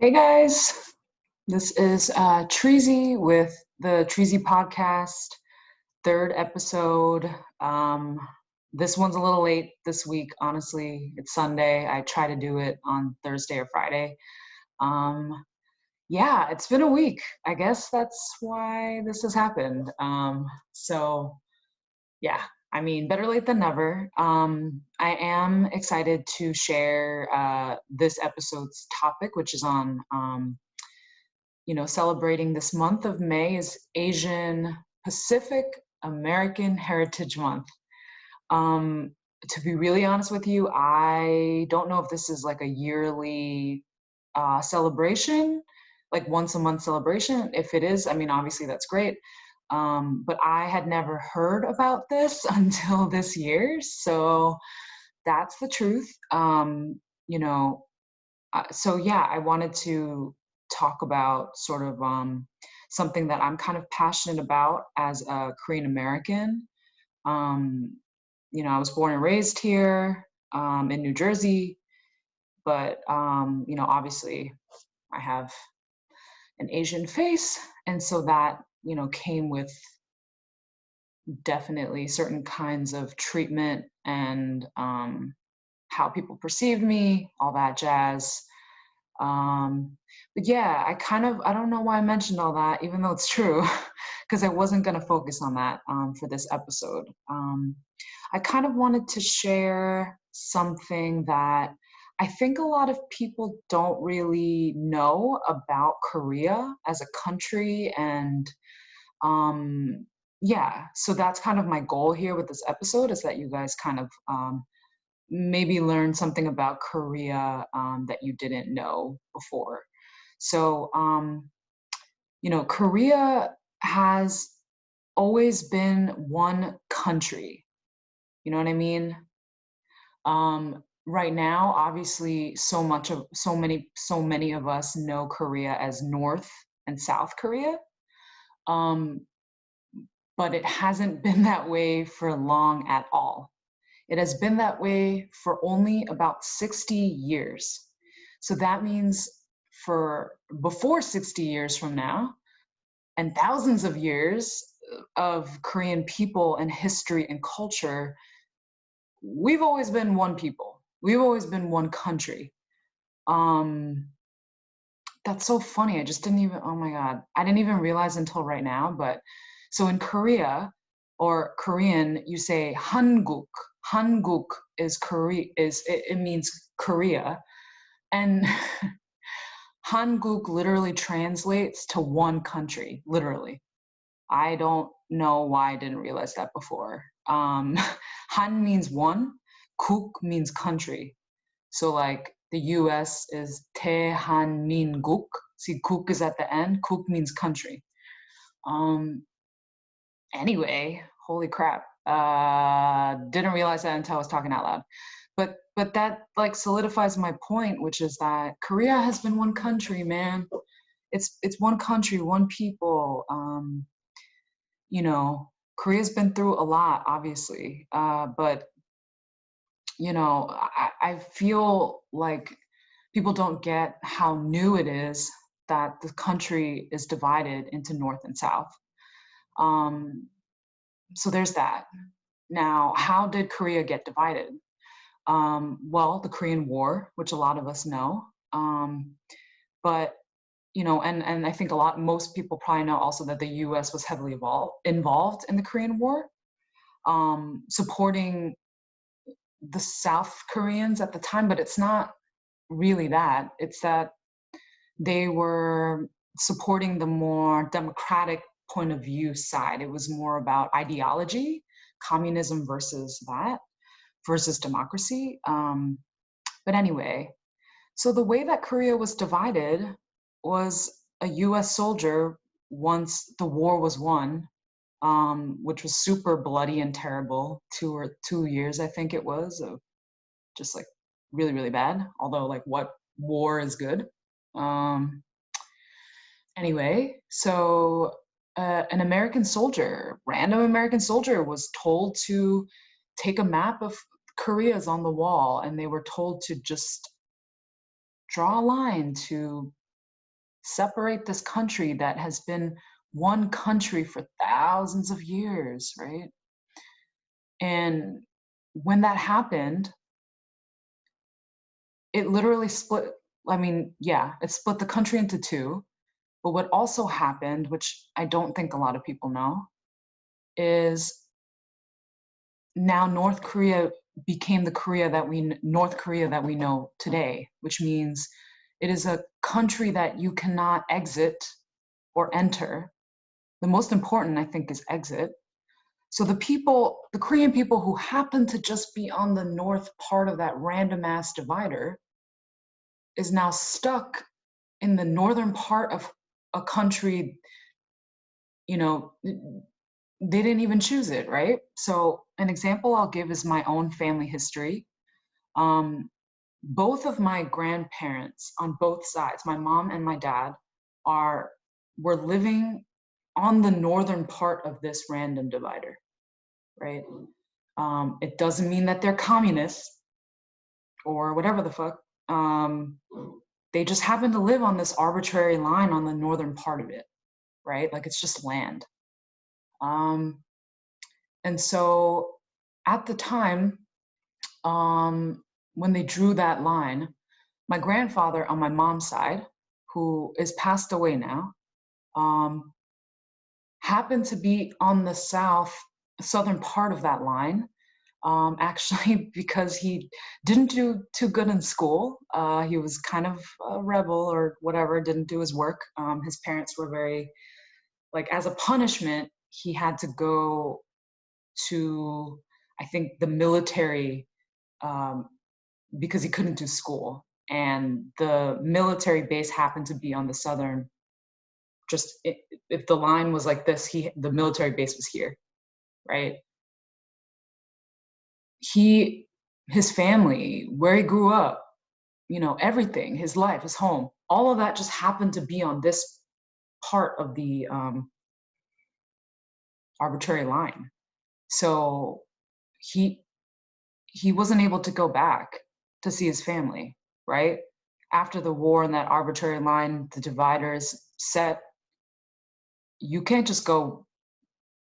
Hey guys, this is Treezy with the Treezy podcast, third episode. This one's a little late this week, honestly. It's Sunday. I try to do it on Thursday or Friday. Um, yeah, it's been a week. I guess that's why this has happened. Yeah, I mean, better late than never. I am excited to share this episode's topic, which is on celebrating this month of May is Asian Pacific American Heritage Month. Um, to be really honest with you, I don't know if this is like a yearly celebration, like once a month celebration. If it is, I mean, obviously that's great. But I had never heard about this until this year. So that's the truth. You know, so yeah, I wanted to talk about sort of something that I'm kind of passionate about as a Korean American. Um, I was born and raised here in New Jersey, but obviously I have an Asian face, and so that came with definitely certain kinds of treatment and how people perceive me, all that jazz. But yeah, I don't know why I mentioned all that, even though it's true, because I wasn't going to focus on that for this episode. I kind of wanted to share something that I think a lot of people don't really know about Korea as a country. And yeah, so that's kind of my goal here with this episode is that you guys kind of maybe learn something about Korea that you didn't know before. So, Korea has always been one country. You know what I mean? Right now, obviously, so many of us know Korea as North and South Korea. Um, but it hasn't been that way for long at all. It has been that way for only about 60 years. So that means for before 60 years from now, and thousands of years of Korean people and history and culture, we've always been one people. We've always been one country. Um, that's so funny. I just didn't even, oh my God, I didn't even realize until right now. But so in Korea or Korean, you say Hanguk. Hanguk is Korea, it means Korea. And Hanguk literally translates to one country, literally. I don't know why I didn't realize that before. Han means one, Kuk means country. So like the US is Tehanminguk. See, Kuk is at the end. Kuk means country. Um, anyway, holy crap. Didn't realize that until I was talking out loud. But that like solidifies my point, which is that Korea has been one country, man. It's one country, one people. Korea's been through a lot, obviously. But I feel like people don't get how new it is that the country is divided into North and South. Um, so there's that. Now, how did Korea get divided? Well, the Korean War, which a lot of us know. But and I think most people probably know also that the U.S. was heavily involved in the Korean War, supporting the South Koreans at the time. But it's not really that. It's that they were supporting the more democratic point of view side. It was more about ideology, communism versus democracy. But anyway, so the way that Korea was divided was a US soldier, once the war was won, which was super bloody and terrible, 2 years, I think it was, of just like really, really bad. Although, like, what war is good? Um, anyway, so an American soldier, random American soldier, was told to take a map of Korea's on the wall, and they were told to just draw a line to separate this country that has been one country for thousands of years, right? And when that happened, it literally split. I mean, yeah, it split the country into two. But what also happened, which I don't think a lot of people know, is now North Korea became the North Korea that we know today, which means it is a country that you cannot exit or enter. The most important, I think, is exit. So the Korean people who happen to just be on the north part of that random ass divider is now stuck in the northern part of a country, you know, they didn't even choose it, right? So an example I'll give is my own family history. Um, both of my grandparents on both sides, my mom and my dad, are were living on the northern part of this random divider, right? It doesn't mean that they're communists or whatever the fuck. Um, they just happen to live on this arbitrary line on the northern part of it, right? Like it's just land. Um, and so at the time, when they drew that line, my grandfather on my mom's side, who is passed away now, um, happened to be on the southern part of that line. Actually, because he didn't do too good in school. He was kind of a rebel or whatever, didn't do his work. His parents were very, like, as a punishment, he had to go to, I think, the military um, because he couldn't do school. And the military base happened to be on the southern, just if the line was like this, the military base was here, right? He, his family, where he grew up, everything, his life, his home, all of that just happened to be on this part of the arbitrary line. So he he wasn't able to go back to see his family, right? After the war and that arbitrary line, the dividers set, you can't just go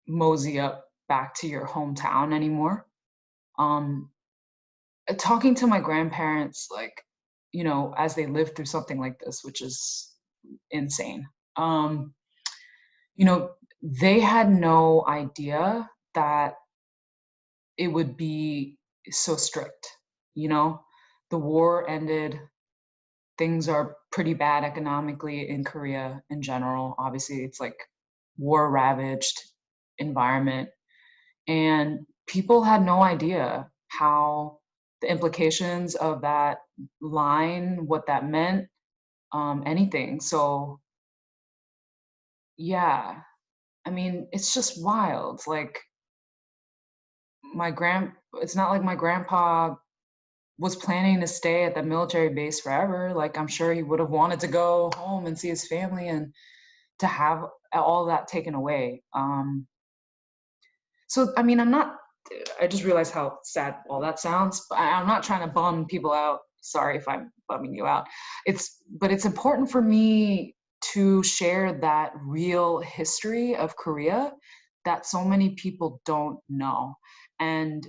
mosey up back to your hometown anymore. Um, Talking to my grandparents, like, as they lived through something like this, which is insane. Um, you know, they had no idea that it would be so strict. You know, the war ended. Things are pretty bad economically in Korea in general. Obviously, it's like war ravaged environment. And people had no idea how the implications of that line, what that meant, anything. So, yeah, I mean, it's just wild. Like, it's not like my grandpa was planning to stay at the military base forever. Like, I'm sure he would have wanted to go home and see his family and to have all that taken away. So, I mean, I just realized how sad all that sounds. I'm not trying to bum people out. Sorry if I'm bumming you out. But it's important for me to share that real history of Korea that so many people don't know. And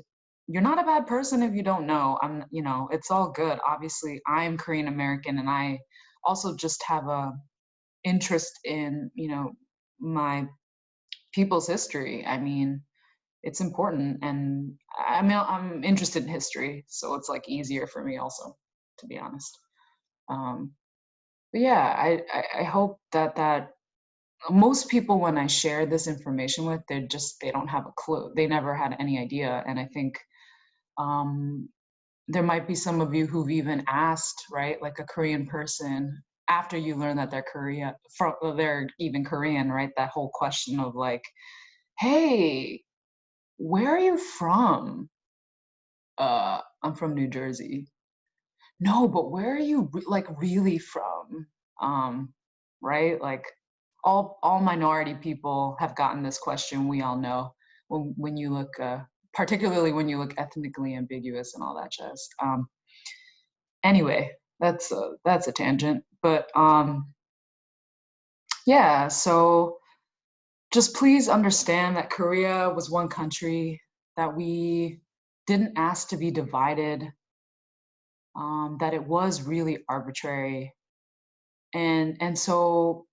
you're not a bad person if you don't know. It's all good. Obviously, I'm Korean American and I also just have a interest in, my people's history. I mean, it's important, and I'm interested in history, so it's like easier for me also, to be honest. Um, but yeah, I hope that most people when I share this information with, they don't have a clue. They never had any idea, and I think um, there might be some of you who've even asked, right, like a Korean person after you learn that they're even Korean, right? That whole question of like, hey, where are you from? I'm from New Jersey. No, but where are you like really from? Um, right? Like all minority people have gotten this question. We all know when you look, particularly when you look ethnically ambiguous and all that jazz. Anyway, that's a tangent. But Yeah, so just please understand that Korea was one country, that we didn't ask to be divided, that it was really arbitrary, and so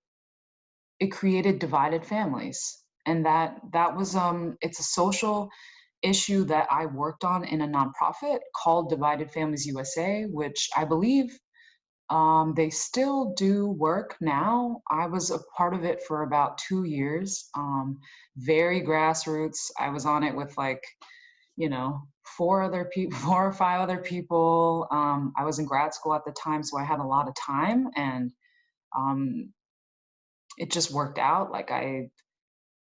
it created divided families, and that was it's a social issue that I worked on in a nonprofit called Divided Families USA, which I believe they still do work now. I was a part of it for about 2 years, very grassroots. I was on it with like, you know, four other people, 4 or 5 other people. I was in grad school at the time, so I had a lot of time, and um, it just worked out.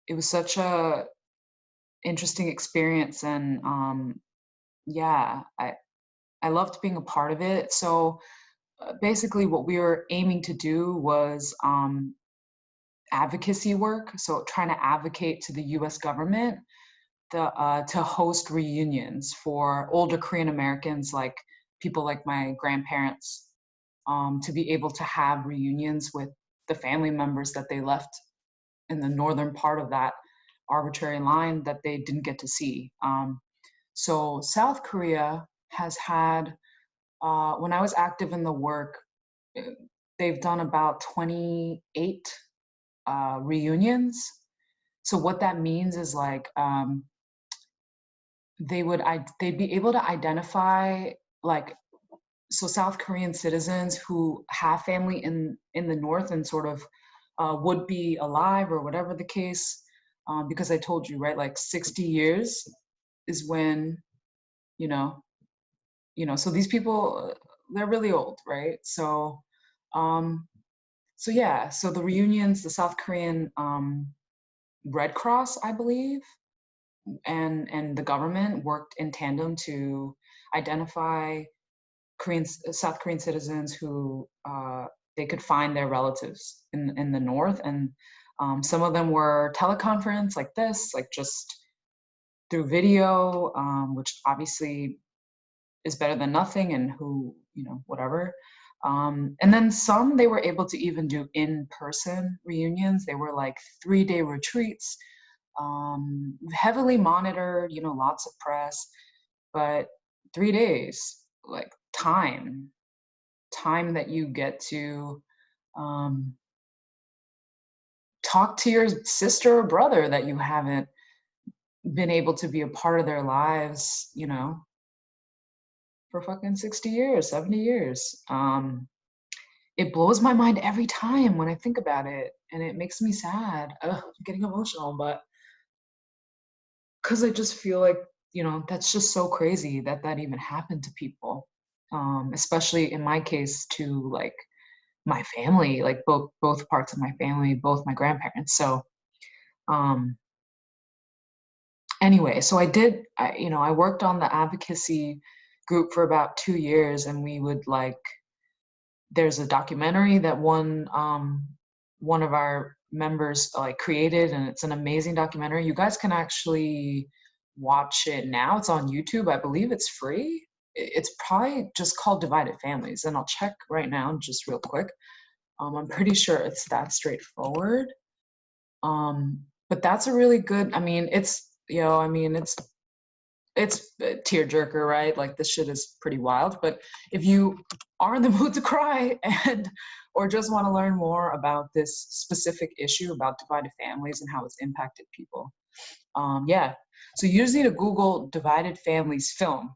It was such a interesting experience, and yeah, I loved being a part of it. So basically, what we were aiming to do was advocacy work. So trying to advocate to the U.S. government to host reunions for older Korean Americans, like people like my grandparents, to be able to have reunions with the family members that they left in the northern part of that arbitrary line that they didn't get to see. So South Korea has had, when I was active in the work, uh, they've done about 28 reunions. So what that means is like they'd be able to identify like, so South Korean citizens who have family in the north and sort of would be alive or whatever the case, because I told you, right, like 60 years is when, you know, so these people, they're really old, right? Um, so yeah, so the reunions, the South Korean Red Cross, I believe, and the government worked in tandem to identify South Korean citizens who they could find their relatives in the north, and some of them were teleconference like this, like just through video, which obviously is better than nothing, and who, whatever. And then some they were able to even do in-person reunions. They were like 3-day retreats, heavily monitored, lots of press, but 3 days, like time that you get to um, talk to your sister or brother that you haven't been able to be a part of their lives, for fucking 60 years, 70 years. It blows my mind every time when I think about it, and it makes me sad. Ugh, I'm getting emotional, but because I just feel like, that's just so crazy that that even happened to people. Especially in my case, to like my family, like both parts of my family, both my grandparents. So um, anyway, so I worked on the advocacy group for about 2 years, and we would like, there's a documentary that one of our members like created, and it's an amazing documentary. You guys can actually watch it now. It's on YouTube. I believe it's free. It's probably just called Divided Families, and I'll check right now just real quick. I'm pretty sure it's that straightforward. But that's a really good, I mean, it's a tearjerker, right? Like this shit is pretty wild. But if you are in the mood to cry and or just want to learn more about this specific issue about divided families and how it's impacted people, yeah. So you just need to Google "divided families film"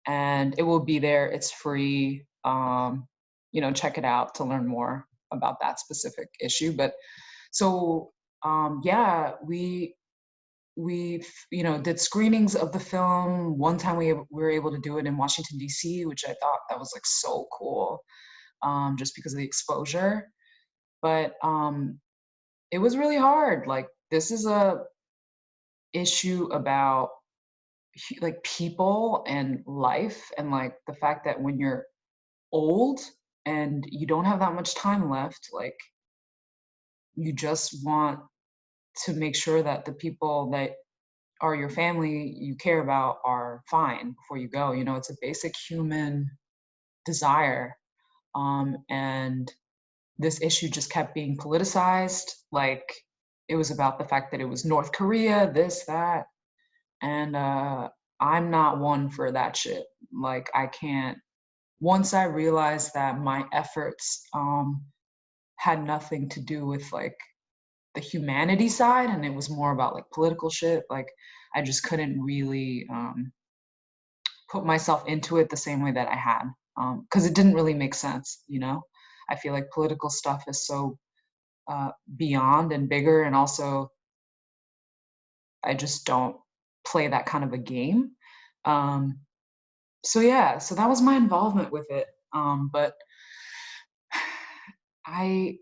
and it will be there. It's free. Check it out to learn more about that specific issue. But so yeah, we did screenings of the film. One time we were able to do it in Washington D.C., which I thought that was like so cool, just because of the exposure. But it was really hard. Like this is a issue about like people and life, and like the fact that when you're old and you don't have that much time left, like you just want to make sure that the people that are your family you care about are fine before you go. It's a basic human desire. And this issue just kept being politicized. Like it was about the fact that it was North Korea, this, that. And I'm not one for that shit. Like I can't, once I realized that my efforts had nothing to do with like the humanity side and it was more about like political shit, like I just couldn't really put myself into it the same way that I had, because it didn't really make sense, you know? I feel like political stuff is so beyond and bigger, and also I just don't play that kind of a game. Um, so yeah, so that was my involvement with it. But I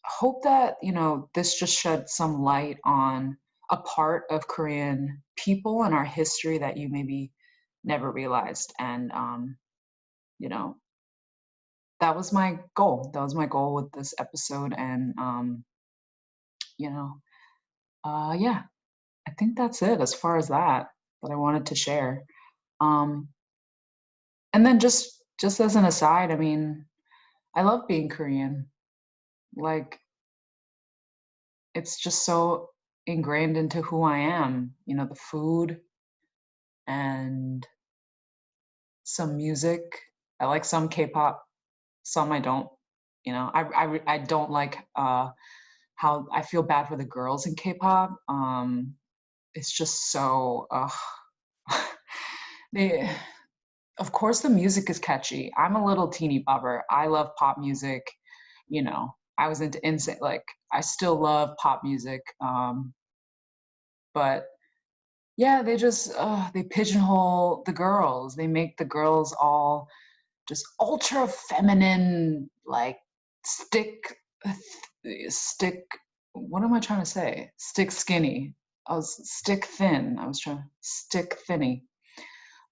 hope that, you know, this just shed some light on a part of Korean people and our history that you maybe never realized. And, you know, that was my goal. That was my goal with this episode. And, you know, yeah, I think that's it as far as that I wanted to share. Um, and then just as an aside, I mean, I love being Korean. Like, it's just so ingrained into who I am. You know, the food and some music. I like some K-pop, some I don't. You know, I don't like how I feel bad for the girls in K-pop. It's just so they of course the music is catchy. I'm a little teeny bopper. I love pop music, you know. I was into insane like I still love pop music. But yeah, they just they pigeonhole the girls. They make the girls all just ultra feminine, like stick stick what am I trying to say? Stick skinny. I was stick thin. I was trying stick thinny.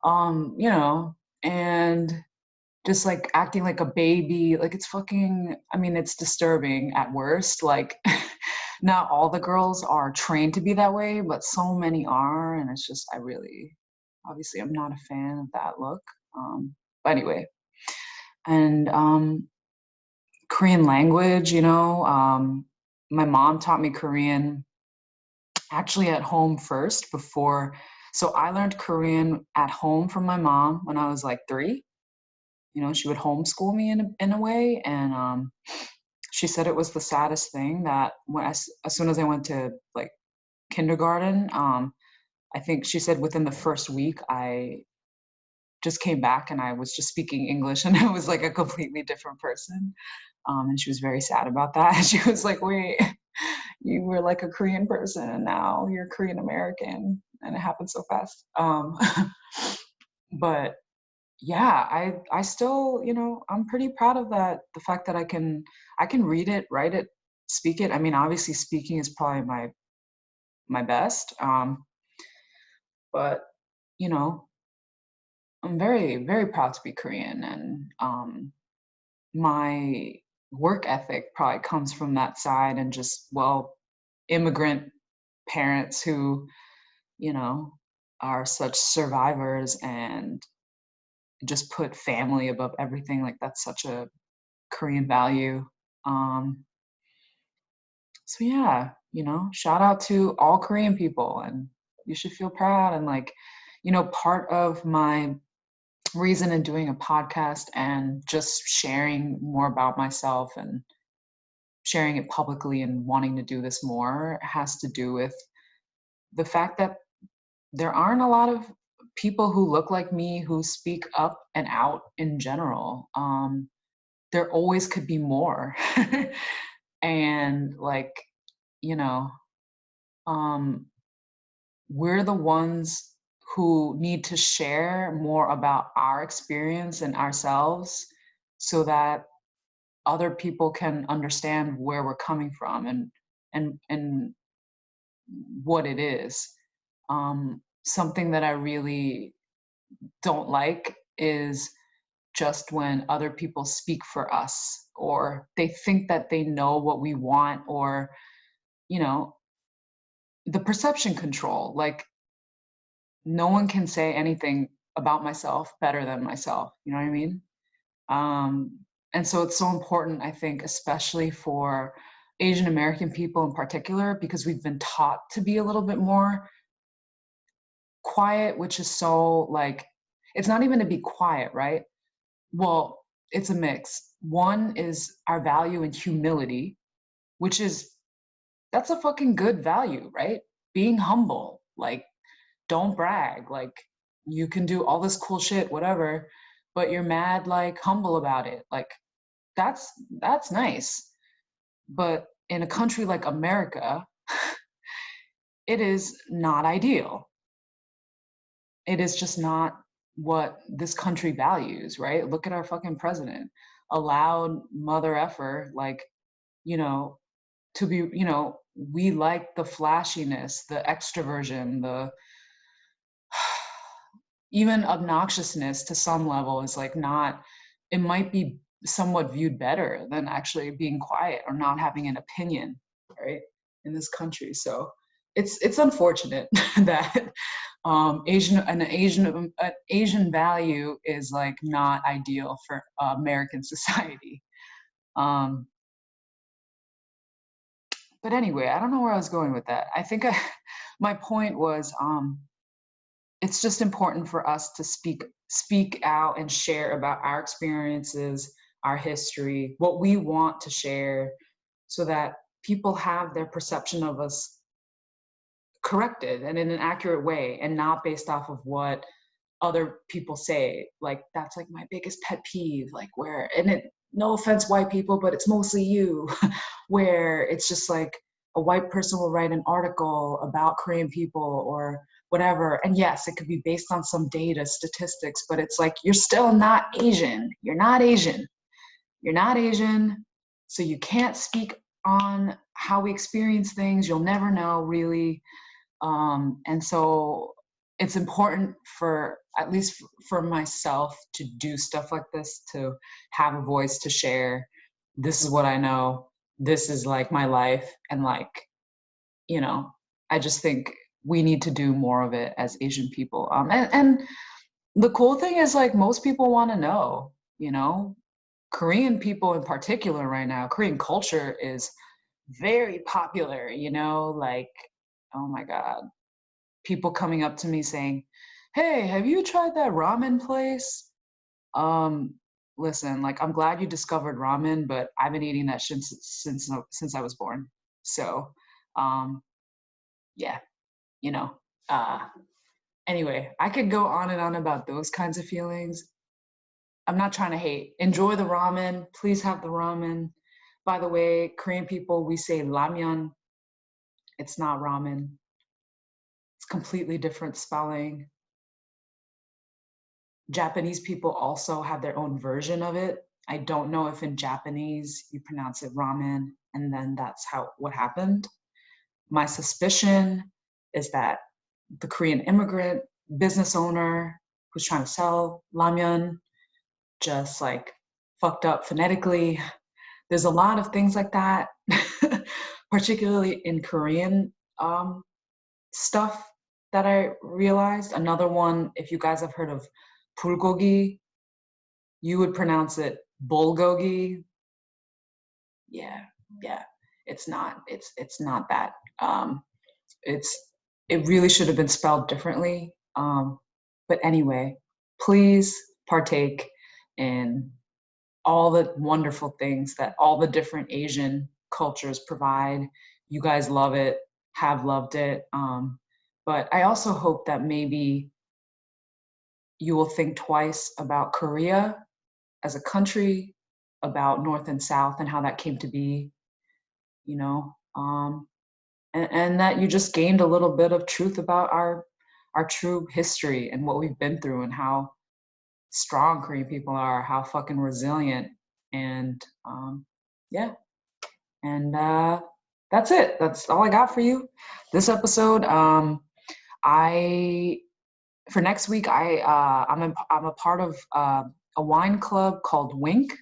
You know, and just like acting like a baby, like it's fucking, I mean, it's disturbing at worst. Like not all the girls are trained to be that way, but so many are, and it's just I really obviously I'm not a fan of that look. But anyway, and Korean language, you know, my mom taught me Korean actually at home first before. So I learned Korean at home from my mom when I was like 3. You know, she would homeschool me in a way, and she said it was the saddest thing that as soon as I went to like kindergarten, I think she said within the first week I just came back and I was just speaking English and I was like a completely different person. And she was very sad about that. And she was like, "Wait, you were like a Korean person and now you're Korean American," and it happened so fast. But yeah, I still, you know, I'm pretty proud of that. The fact that I can read it, write it, speak it. I mean, obviously speaking is probably my best. But you know, I'm very proud to be Korean, and my work ethic probably comes from that side, and just well, immigrant parents who, you know, are such survivors and just put family above everything. Like that's such a Korean value. Um, so yeah, you know, shout out to all Korean people, and you should feel proud. And like, you know, part of my reason in doing a podcast and just sharing more about myself and sharing it publicly and wanting to do this more has to do with the fact that there aren't a lot of people who look like me who speak up and out in general. There always could be more. And like, you know, um, we're the ones who need to share more about our experience and ourselves so that other people can understand where we're coming from and what it is. Something that I really don't like is just when other people speak for us or they think that they know what we want, or you know, the perception control. Like no one can say anything about myself better than myself, you know what I mean? And so it's so important, I think, especially for Asian American people in particular, because we've been taught to be a little bit more quiet, which is so like, it's not even to be quiet, right? Well, it's a mix. One is our value in humility, which is, that's a fucking good value, right? Being humble, like, don't brag, like, you can do all this cool shit, whatever, but you're mad, like, humble about it. Like, that's that's nice. But in a country like America, it is not ideal. It is just not what this country values, right? Look at our fucking president. A loud mother effer, like, you know, to be, we like the flashiness, the extroversion, the even obnoxiousness to some level is like not, it might be somewhat viewed better than actually being quiet or not having an opinion, right? In this country. So it's unfortunate that an Asian value is like not ideal for American society. Um, but anyway, I don't know where I was going with that. I think my point was it's just important for us to speak out and share about our experiences, our history, what we want to share, so that people have their perception of us corrected and in an accurate way, and not based off of what other people say. Like, that's like my biggest pet peeve, like, where, and it, no offense white people, but it's mostly you, where it's just like a white person will write an article about Korean people or whatever, and yes, it could be based on some data, statistics, but it's like, you're still not Asian. You're not Asian. You're not Asian, so you can't speak on how we experience things. You'll never know, really. And so it's important for, at least for myself, to do stuff like this, to have a voice, to share, this is what I know, this is like my life, and like, you know, I just think we need to do more of it as Asian people. And the cool thing is, like, most people want to know, Korean people in particular right now, Korean culture is very popular, like, oh my God, people coming up to me saying, "Hey, have you tried that ramen place?" Um, Listen, like, I'm glad you discovered ramen, but I've been eating that shit since I was born. So, um, yeah, you know. Uh, anyway, I could go on and on about those kinds of feelings. I'm not trying to hate. Enjoy the ramen. Please have the ramen. By the way, Korean people, we say ramyeon. It's not ramen. It's completely different spelling. Japanese people also have their own version of it. I don't know if in Japanese you pronounce it ramen and then that's how what happened. My suspicion is that the Korean immigrant business owner who's trying to sell ramyun just like fucked up phonetically. There's a lot of things like that, particularly in Korean stuff that I realized. Another one, if you guys have heard of bulgogi, you would pronounce it bulgogi. Yeah, yeah. It's not. It's not that. It's it really should have been spelled differently. But anyway, please partake in all the wonderful things that all the different Asian cultures provide. You guys love it, have loved it. But I also hope that maybe you will think twice about Korea as a country, about North and South and how that came to be, you know, and that you just gained a little bit of truth about our true history and what we've been through and how strong Korean people are, how fucking resilient, and yeah, and that's it. That's all I got for you this episode. I For next week, I'm a part of a wine club called Wink.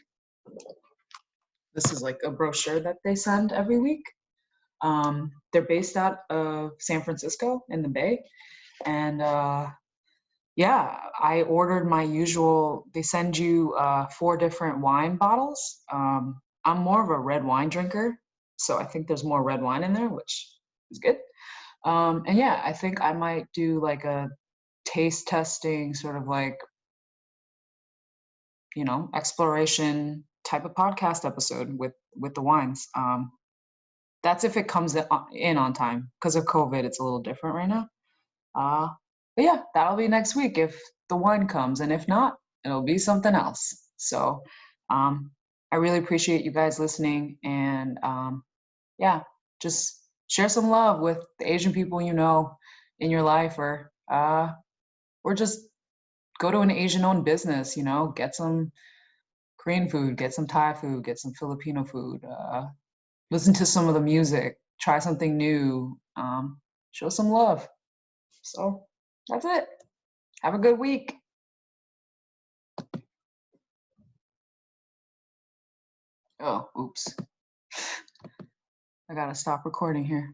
This is like a brochure that they send every week. They're based out of San Francisco in the Bay, and Yeah, I ordered my usual. They send you 4 different wine bottles. I'm more of a red wine drinker, so I think there's more red wine in there, which is good. And yeah, I think I might do like a taste testing, sort of like, exploration type of podcast episode with the wines. That's if it comes in on time. Because of COVID, it's a little different right now. Uh, but yeah, that'll be next week if the wine comes, and if not, it'll be something else. So, um, I really appreciate you guys listening, and yeah, just share some love with the Asian people you know in your life, or just go to an Asian-owned business. Get some Korean food, get some Thai food, get some Filipino food. Listen to some of the music, try something new, show some love. So that's it. Have a good week. Oh, oops. I gotta stop recording here.